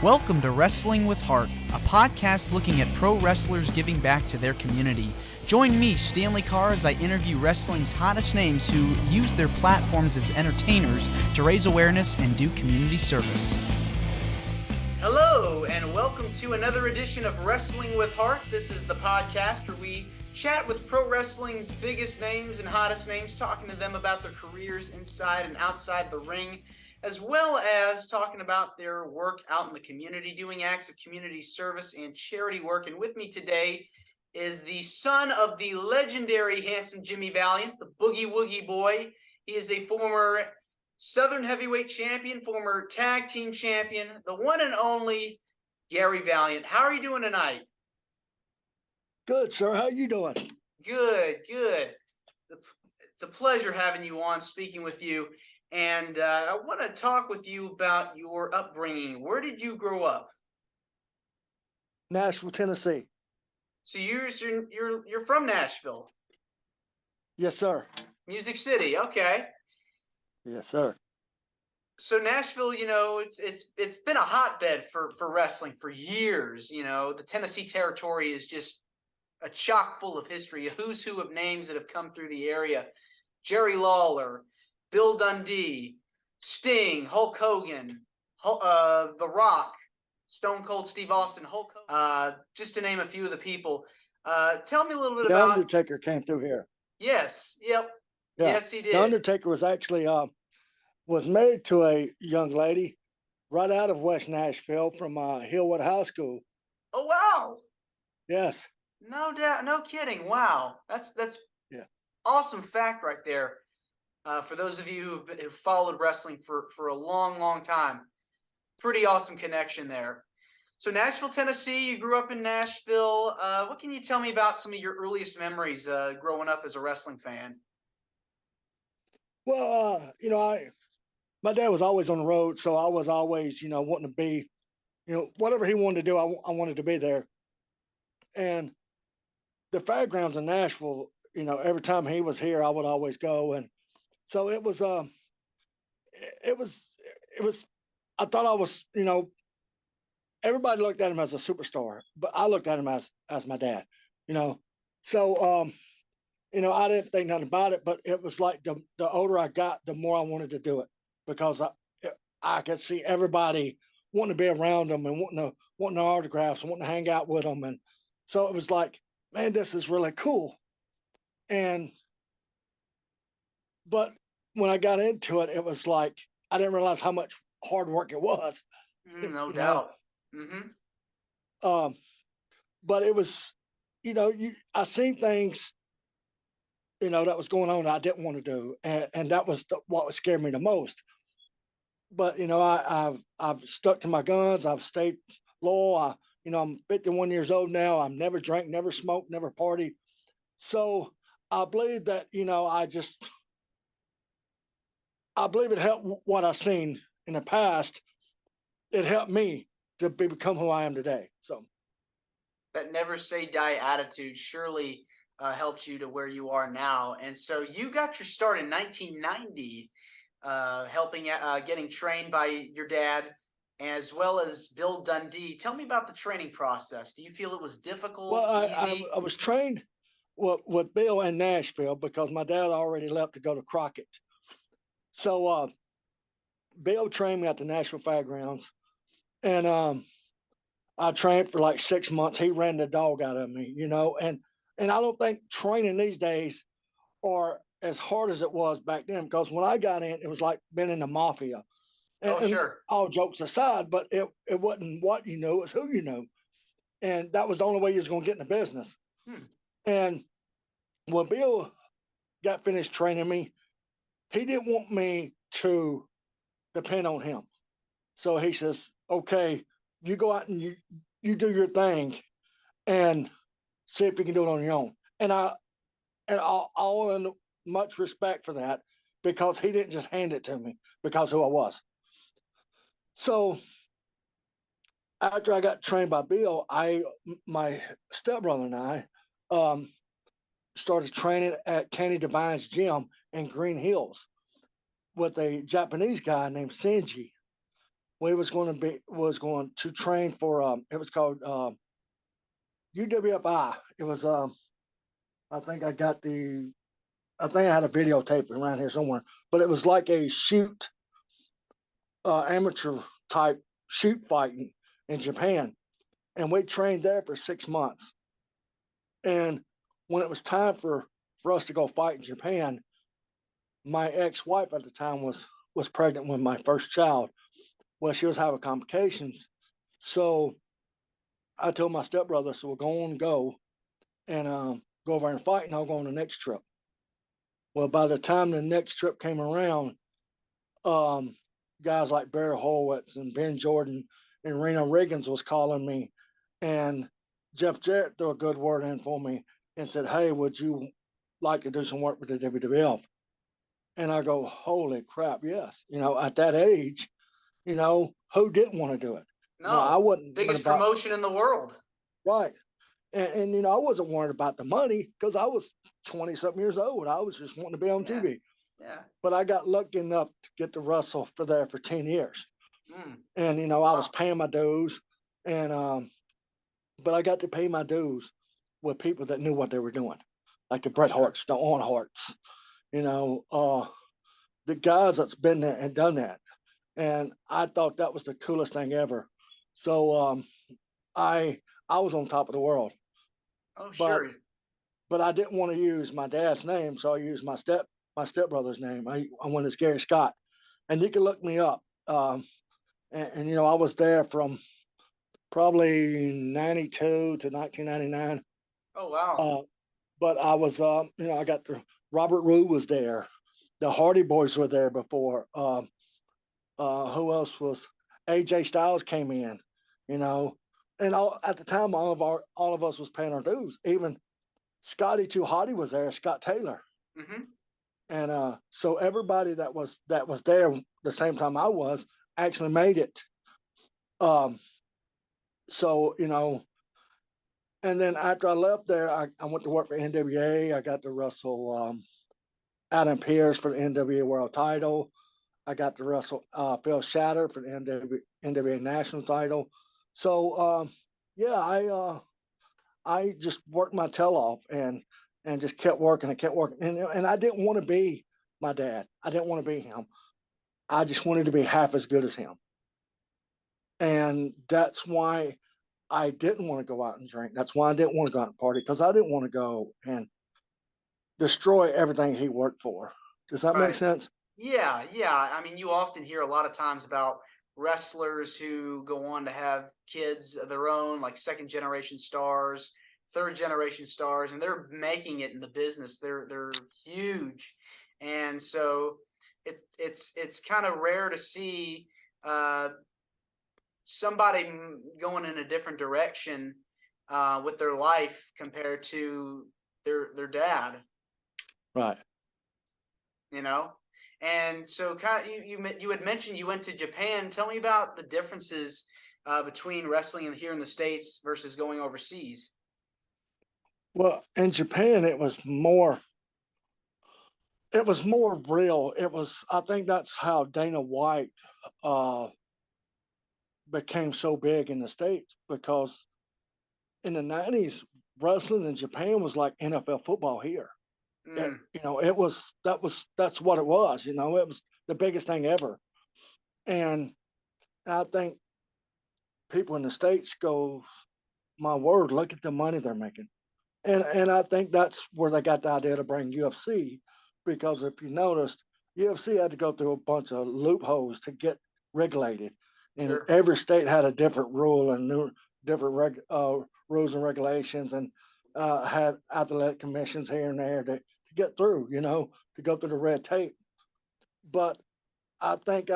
Welcome to Wrestling with Heart, a podcast looking at pro wrestlers giving back to their community. Join me, Stanley Carr, as I interview wrestling's hottest names who use their platforms as entertainers to raise awareness and do community service. Hello, and welcome to another edition of Wrestling with Heart. This is the podcast where we chat with pro wrestling's biggest names and hottest names, talking to them about their careers inside and outside the ring, as well as talking about their work out in the community, doing acts of community service and charity work. And with me today is the son of the legendary handsome Jimmy Valiant, the Boogie Boogie Boy. He is a former Southern Heavyweight Champion, former Tag Team Champion, the one and only Gary Vailant. How are you doing tonight? Good, sir. How you doing? Good. It's a pleasure having you on, speaking with you. And I want to talk with you about your upbringing. Where did you grow up? Nashville, Tennessee. So you're from Nashville? Yes, sir. Music City, okay. Yes, sir. So Nashville, it's been a hotbed for wrestling for years. The Tennessee territory is just a chock full of history, a who's who of names that have come through the area. Jerry Lawler, Bill Dundee, Sting, Hulk Hogan, The Rock, Stone Cold Steve Austin, Hulk Hogan, just to name a few of the people. Tell me a little bit about... The Undertaker came through here. Yes, yep. Yeah. Yes, he did. The Undertaker was actually was married to a young lady right out of West Nashville from Hillwood High School. Oh, wow. Yes. No doubt. No kidding. Wow. That's awesome fact right there. For those of you who've followed wrestling for a long time, pretty awesome connection there. So Nashville, Tennessee, you grew up in Nashville. What can you tell me about some of your earliest memories growing up as a wrestling fan? Well, my dad was always on the road, so I was always, wanting to be, whatever he wanted to do, I wanted to be there. And the fairgrounds in Nashville, every time he was here, I would always go. And so it was, I thought I was, everybody looked at him as a superstar, but I looked at him as my dad, So, I didn't think nothing about it, but it was like the older I got, the more I wanted to do it because I could see everybody wanting to be around them and wanting their autographs and wanting to hang out with them. And so it was like, man, this is really cool. But when I got into it, it was like, I didn't realize how much hard work it was. No doubt. Mm-hmm. But it was, I seen things, that was going on that I didn't want to do. And that was what scared me the most. But, I've stuck to my guns. I've stayed loyal. I'm 51 years old now. I've never drank, never smoked, never partied. So I believe that, I believe it helped what I've seen in the past. It helped me to become who I am today. So that never say die attitude surely helped you to where you are now. And so you got your start in 1990, getting trained by your dad as well as Bill Dundee. Tell me about the training process. Do you feel it was difficult? Well, easy? I was trained with Bill in Nashville because my dad already left to go to Crockett. So Bill trained me at the Nashville Fairgrounds, and I trained for like 6 months. He ran the dog out of me, and I don't think training these days are as hard as it was back then, because when I got in, it was like being in the mafia. And sure. All jokes aside, but it wasn't what you know, it's who you know. And that was the only way you was going to get in the business. And when Bill got finished training me, he didn't want me to depend on him. So he says, okay, you go out and you do your thing and see if you can do it on your own. And all in much respect for that, because he didn't just hand it to me because who I was. So after I got trained by Bill, my stepbrother and I started training at Kenny Devine's gym in Green Hills with a Japanese guy named Senji. we was going to train for it was called UWFI. It was I think I think I had a videotape around here somewhere, but it was like a shoot amateur type shoot fighting in Japan, and we trained there for 6 months. And when it was time for us to go fight in Japan, my ex-wife at the time was pregnant with my first child. Well, she was having complications, so I told my stepbrother, "So we're going to go and go over and fight, and I'll go on the next trip." Well, by the time the next trip came around, um, guys like Barry Horowitz and Ben Jordan and Reno Riggins was calling me, and Jeff Jarrett threw a good word in for me and said, "Hey, would you like to do some work with the WWF?" And I go, "Holy crap, yes!" At that age, who didn't want to do it? I No, wasn't worried biggest about promotion in the world. right, and I wasn't worried about the money because I was 20 something years old. I was just wanting to be on Yeah. TV. Yeah. But I got lucky enough to get to wrestle for 10 years. Mm. And, I was paying my dues. And, but I got to pay my dues with people that knew what they were doing, like the Bret Harts, the Owen Harts, the guys that's been there and done that. And I thought that was the coolest thing ever. So I was on top of the world. Oh, But sure. but I didn't want to use my dad's name, so I used my stepbrother's name. I went as Gary Scott, and you can look me up. And I was there from probably 92 to 1999. Oh, wow. But I was, I got the Robert Roode was there, the Hardy Boys were there before. Who else was? AJ Styles came in, you know, and at the time all of us was paying our dues. Even Scotty Too Hottie was there, Scott Taylor. Mm-hmm. And so everybody that was there the same time I was actually made it. Um, so and then after I left there, I went to work for NWA. I got to wrestle Adam Pearce for the NWA World Title. I got to wrestle Phil Shatter for the NWA National Title. So yeah, I just worked my tail off and just kept working and kept working. And I didn't want to be my dad. I didn't want to be him. I just wanted to be half as good as him. And that's why I didn't want to go out and drink. That's why I didn't want to go out and party because I didn't want to go and destroy everything he worked for. Does that make Right. sense? Yeah, yeah. I mean, you often hear a lot of times about wrestlers who go on to have kids of their own, like second generation stars, third generation stars, and they're making it in the business. They're huge, and so it's kind of rare to see uh, somebody going in a different direction with their life compared to their dad. Right. You know. And so, kind of, you had mentioned you went to Japan. Tell me about the differences between wrestling here in the States versus going overseas. Well, in Japan, it was more real. I think that's how Dana White uh, became so big in the States because in the 90s, wrestling in Japan was like NFL football here. Mm, It was that's what it was. It was the biggest thing ever. And I think people in the States go, my word, look at the money they're making. And I think that's where they got the idea to bring UFC, because if you noticed, UFC had to go through a bunch of loopholes to get regulated, and sure. every state had a different rule and different rules and regulations, and had athletic commissions here and there to get through, to go through the red tape. But I think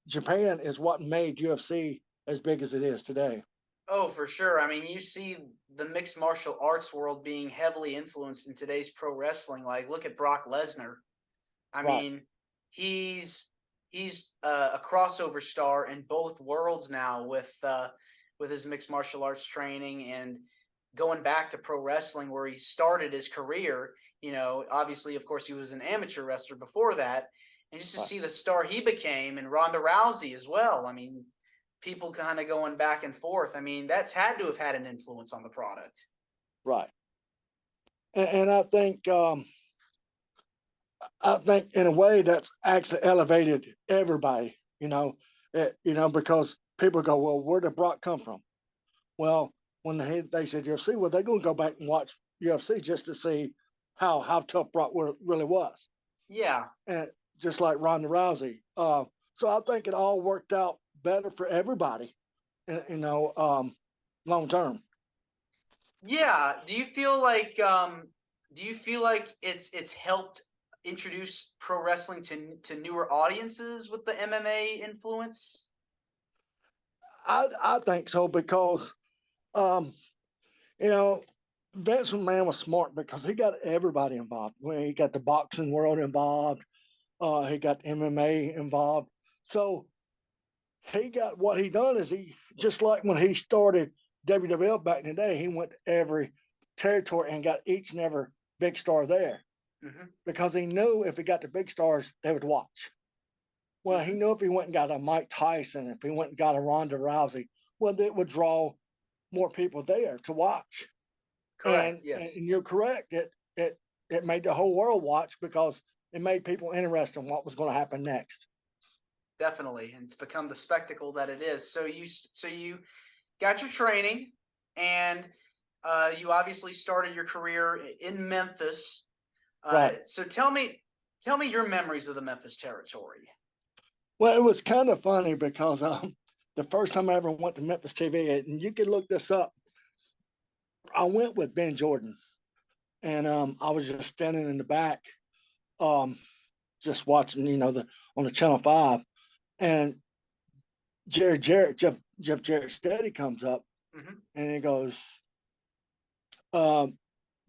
Japan is what made UFC as big as it is today. Oh, for sure. I mean, you see the mixed martial arts world being heavily influenced in today's pro wrestling. Like, look at Brock Lesnar. I Right. mean, he's a crossover star in both worlds now with his mixed martial arts training and going back to pro wrestling where he started his career. Obviously, of course, he was an amateur wrestler before that, and just to see the star he became, and Ronda Rousey as well. I mean, people kind of going back and forth. I mean, that's had to have had an influence on the product. Right. And I think in a way that's actually elevated everybody, because people go, well, where did Brock come from? Well, when they said UFC, well, they're going to go back and watch UFC just to see how tough Brock really was. Yeah. And just like Ronda Rousey. So I think it all worked out better for everybody, long term. Yeah. Do you feel like it's helped introduce pro wrestling to newer audiences with the MMA influence? I think so because, um, you know, Vince McMahon was smart because he got everybody involved. When he got the boxing world involved, he got MMA involved. So he got what he done is he just like when he started WWF back in the day, he went to every territory and got each and every big star there because he knew if he got the big stars, they would watch. Well, he knew if he went and got a Mike Tyson, if he went and got a Ronda Rousey, well, it would draw more people there to watch. Correct. And, Yes. and you're correct. It made the whole world watch because it made people interested in what was going to happen next. Definitely, and it's become the spectacle that it is. So you got your training, and you obviously started your career in Memphis. Right. So tell me your memories of the Memphis territory. Well, it was kind of funny because the first time I ever went to Memphis TV, and you can look this up, I went with Ben Jordan, and I was just standing in the back, um, just watching, on the Channel 5, and Jeff Jarrett Steady comes up, and he goes, "What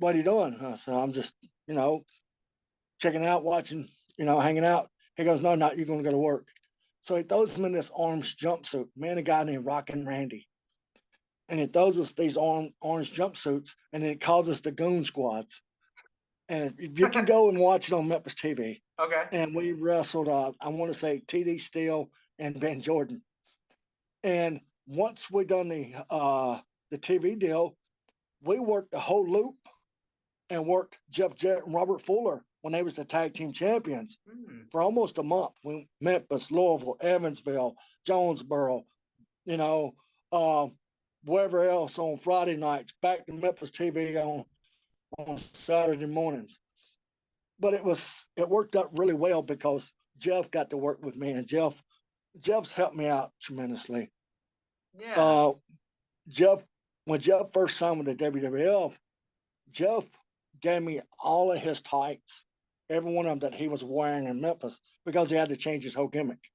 are you doing?" I said, "I'm just, checking out, watching, hanging out." He goes, "No, not you're going to go to work." So he throws him in this orange jumpsuit. Man, a guy named Rockin' Randy. And he throws us these orange jumpsuits, and it calls us the Goon Squads. And you can go and watch it on Memphis TV. Okay. And we wrestled, I want to say, TD Steele and Ben Jordan. And once we done the TV deal, we worked the whole loop and worked Jeff Jarrett and Robert Fuller when they was the tag team champions for almost a month. We Memphis, Louisville, Evansville, Jonesboro, wherever else on Friday nights, back to Memphis TV on Saturday mornings. But it worked out really well because Jeff got to work with me, and Jeff's helped me out tremendously. Yeah. When Jeff first signed with the WWF, Jeff gave me all of his tights, every one of them that he was wearing in Memphis, because he had to change his whole gimmick.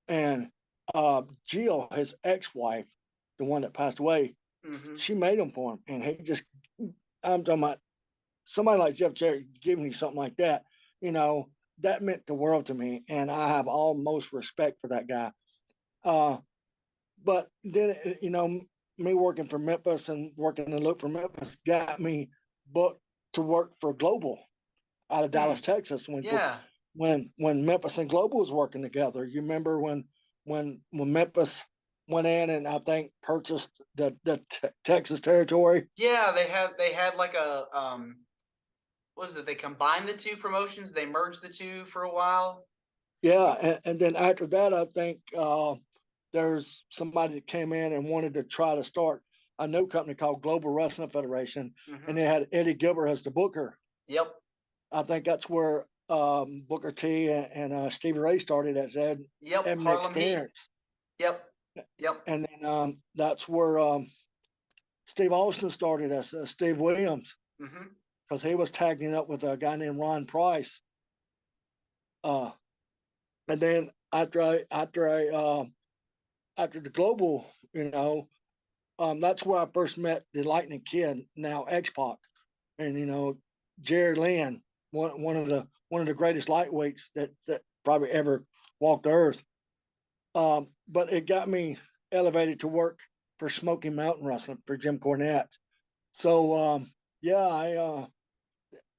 And Jill, his ex-wife, the one that passed away, she made them for him. And I'm talking about somebody like Jeff Jarrett giving you something like that, that meant the world to me. And I have almost respect for that guy. But then, me working for Memphis and working the loop for Memphis got me booked to work for Global out of Dallas, Texas. When Memphis and Global was working together, you remember when Memphis went in and I think purchased the Texas territory. Yeah, they had like a what was it? They combined the two promotions. They merged the two for a while. Yeah, and then after that, I think there's somebody that came in and wanted to try to start a new company called Global Wrestling Federation, and they had Eddie Gilbert as the booker. Yep. I think that's where Booker T and Stevie Ray started as Ed. Yep. Harlem Experience. Heat. Yep. And then that's where Steve Austin started as Steve Williams, because he was tagging up with a guy named Ron Price. And then after the Global, that's where I first met the Lightning Kid, now X-Pac, and Jerry Lynn, one of the greatest lightweights that probably ever walked the earth. But it got me elevated to work for Smoky Mountain Wrestling for Jim Cornette. So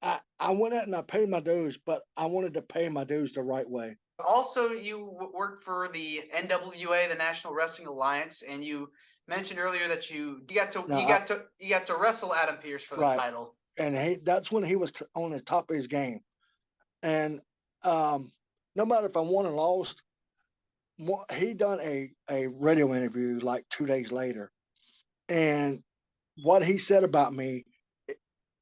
I I went out and I paid my dues, but I wanted to pay my dues the right way. Also, you work for the NWA, the National Wrestling Alliance, and you mentioned earlier that No, you got to wrestle Adam Pearce for the right, title. and that's when he was on the top of his game. And no matter if I won or lost, he done a radio interview like 2 days later, and what he said about me,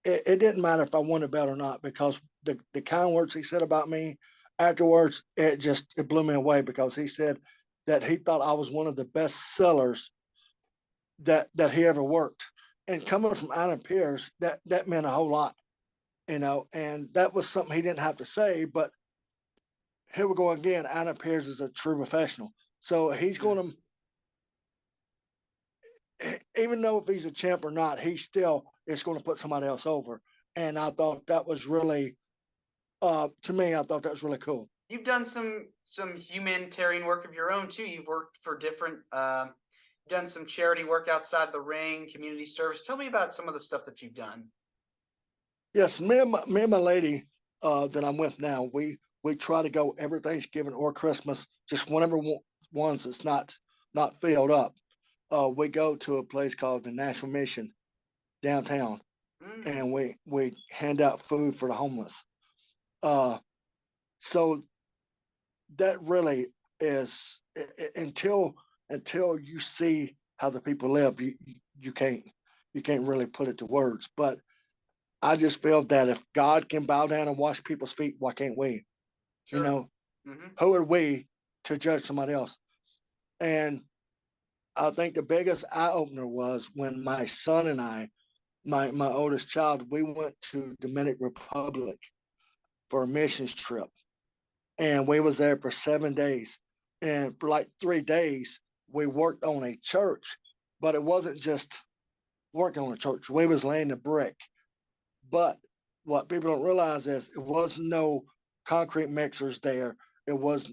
it didn't matter if I won the belt or not, because the kind words he said about me afterwards, it blew me away, because he said that he thought I was one of the best sellers that he ever worked. And coming from Adam Pearce, that meant a whole lot, and that was something he didn't have to say, but here we go again. Adam Pearce is a true professional. So he's going to, even though if he's a champ or not, he still is going to put somebody else over. And I thought that was really, to me, I thought that was really cool. You've done some humanitarian work of your own too. You've worked for different, done some charity work outside the ring, community service. Tell me about some of the stuff that you've done. Yes, me and my lady that I'm with now, we try to go every Thanksgiving or Christmas, just whenever ones that's not filled up. We go to a place called the National Mission downtown, and we hand out food for the homeless. So that really is, until you see how the people live, you can't really put it to words. But I just feel that if God can bow down and wash people's feet, why can't we? Sure. Who are we to judge somebody else? And I think the biggest eye opener was when my son and I, my oldest child, we went to Dominican Republic for a missions trip, and we was there for 7 days. And for like 3 days, we worked on a church, but it wasn't just working on a church. We was laying the brick. But what people don't realize is it was no concrete mixers there. It was,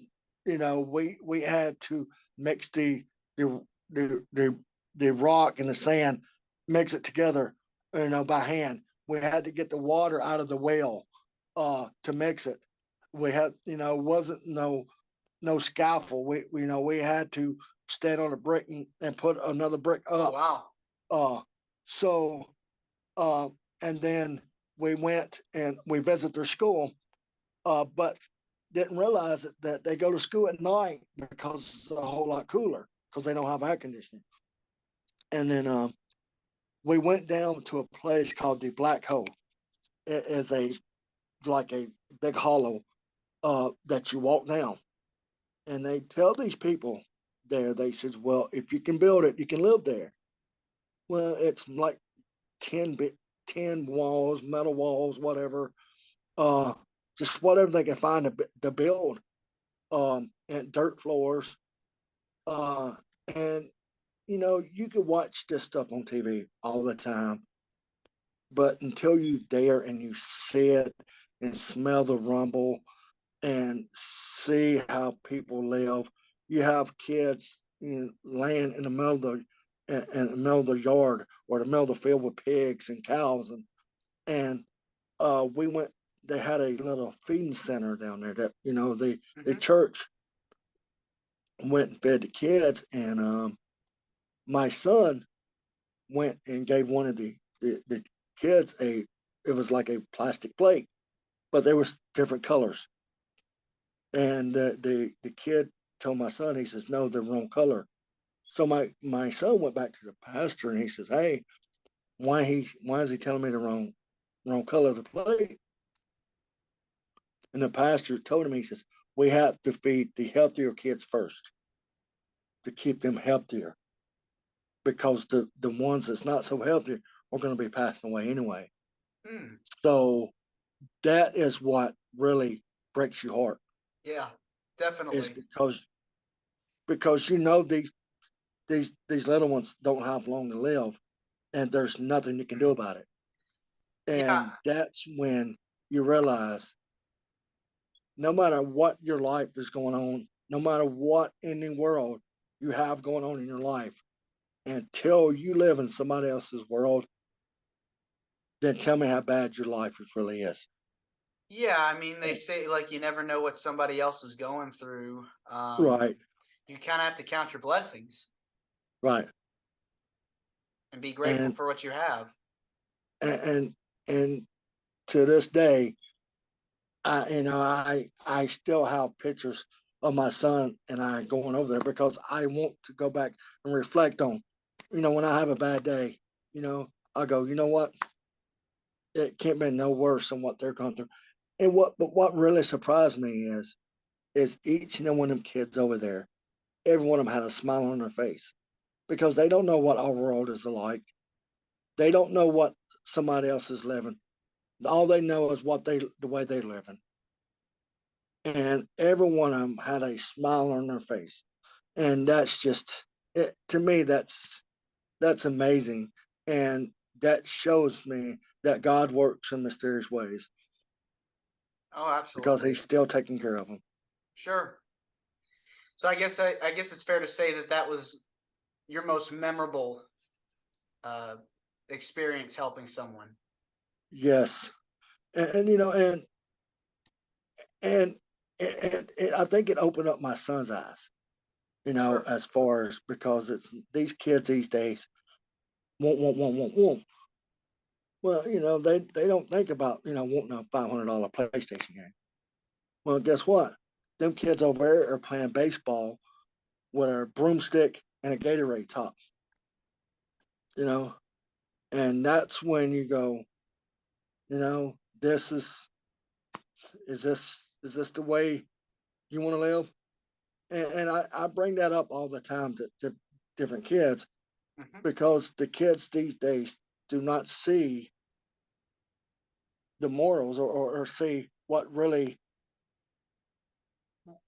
we had to mix the the the, the rock and the sand, mix it together, by hand. We had to get the water out of the well to mix it. We had, wasn't no scaffold. We had to stand on a brick and put another brick Oh up. wow. So uh, and then we went and we visited their school, but didn't realize that they go to school at night because it's a whole lot cooler, because they don't have air conditioning. And then we went down to a place called the Black Hole. It is like a big hollow that you walk down, and they tell these people there. They says, "Well, if you can build it, you can live there." Well, it's like 10 walls, metal walls, whatever, uh, just whatever they can find to build, and dirt floors, uh, and you could watch this stuff on TV all the time, but until you there and you see it and smell the rumble and see how people live, you have kids, laying in the middle of the middle of the yard or the middle of the field with pigs and cows, and we went. They had a little feeding center down there that the church went and fed the kids, and my son went and gave one of the kids it was like a plastic plate, but there was different colors, and the kid told my son, he says, no, they're wrong color. So my son went back to the pastor and he says, hey, why is he telling me the wrong color of the plate? And the pastor told him, he says, we have to feed the healthier kids first to keep them healthier, because the ones that's not so healthy are going to be passing away anyway. So that is what really breaks your heart. Yeah, definitely. Is because these little ones don't have long to live, and there's nothing you can do about it. And that's when you realize, no matter what your life is going on, no matter what in the world you have going on in your life, until you live in somebody else's world, then tell me how bad your life really is. Yeah, I mean, they say like you never know what somebody else is going through. Right, You kind of have to count your blessings right. and be grateful And for what you have. and and to this day, I still have pictures of my son and I going over there because I want to go back and reflect on, when I have a bad day, I go, you know what? It can't be no worse than what they're going through. But what really surprised me is each and every one of them kids over there, every one of them had a smile on their face because they don't know what our world is like. They don't know what somebody else is living. All they know is the way they're living. And every one of them had a smile on their face, and that's just to me. That's amazing, and that shows me that God works in mysterious ways Oh, because absolutely. He's still taking care of them. Sure. So I guess it's fair to say that that was your most memorable uh, experience helping someone. Yes, and you know, and, and I think it opened up my son's eyes. Sure. As far as because it's these kids these days want. Well, they don't think about, wanting a $500 PlayStation game. Well, guess what? Them kids over there are playing baseball with a broomstick and a Gatorade top, you know, and that's when you go, this is this the way you want to live? And I bring that up all the time to different kids Hmm. because the kids these days do not see the morals or see what really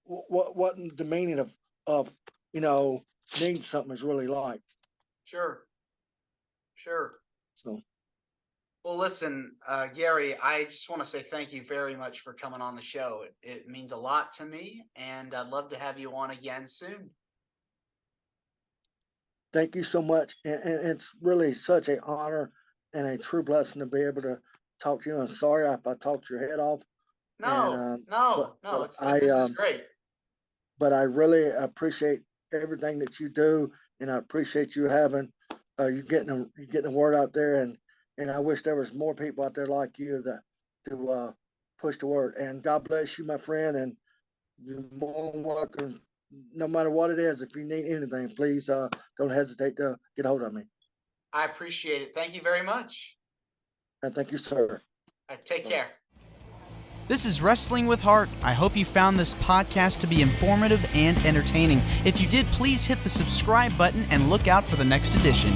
what the meaning of you know needing something is really like. Sure. Sure. So Well, listen, Gary, I just want to say thank you very much for coming on the show. It means a lot to me, and I'd love to have you on again soon. thank you so much, and it's really such an honor and a true blessing to be able to talk to you. I'm sorry if I talked your head off, and No, but no, no. but It's I this is great. but I really appreciate everything that you do, and I appreciate you having you getting the word out there, and I wish there was more people out there like you that to push the word. And God bless you, my friend, and you're more than welcome. No matter what it is, if you need anything, please don't hesitate to get hold of me. I appreciate it. Thank you very much. And thank you, sir. Take Bye. care. This is Wrestling with Heart. I hope you found this podcast to be informative and entertaining. If you did, please hit the subscribe button and look out for the next edition.